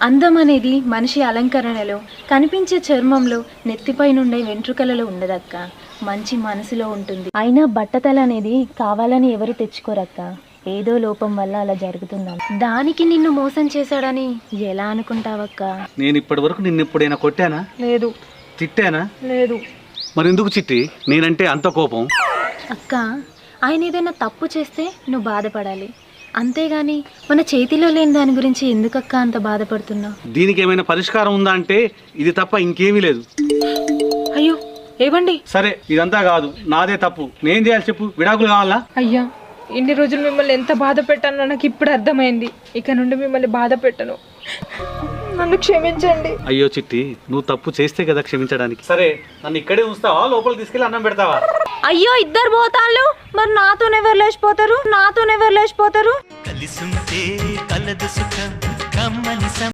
అందం అనేది మనిషి అలంకరణలో, కనిపించే చర్మంలో, నెత్తిపై నుండే వెంట్రుకలలో ఉండదక్క, మంచి మనసులో ఉంటుంది. అయినా బట్టతల అనేది కావాలని ఎవరు తెచ్చుకోరక్క, ఏదో లోపం వల్ల అలా జరుగుతుందని. దానికి నిన్ను మోసం చేశాడని ఎలా అనుకుంటావక్క? నేను ఇప్పటి వరకు నిన్ను ఎప్పుడైనా కొట్టానా? లేదు. తిట్టానా? లేదు. మరి ఎందుకు చిట్టి నేనంటే అంత కోపం? అక్క, ఆయన ఏదైనా తప్పు చేస్తే నువ్వు బాధపడాలి, అంతేగాని మన చేతిలో లేని దాని గురించి ఎందుకక్క అంత బాధపడుతున్నావు? దీనికి ఏమైనా పరిష్కారం ఉందా అంటే ఇది తప్ప ఇంకేమీ లేదు. అయ్యో ఏవండి, సరే ఇదంతా కాదు, నాదే తప్పు. నేను చేయాలి చెప్పు, విడాకులు కావాలా? అయ్యా ఇన్ని రోజులు మిమ్మల్ని ఎంత బాధ పెట్టానో నాకు ఇప్పుడు అర్థమైంది. ఇక నుండి మిమ్మల్ని బాధ పెట్టను, నన్ను క్షమించండి. అయ్యో చిట్టి, నువ్వు తప్పు చేస్తే కదా క్షమించడానికి. సరే నన్ను ఇక్కడే ఉంచుతావా, లోపలికి తీసుకెళ్ళి అన్నం పెడతావా? అయ్యో ఇద్దరు పోతాళ్ళు, మరి నాతోనెవరు లేచిపోతారు?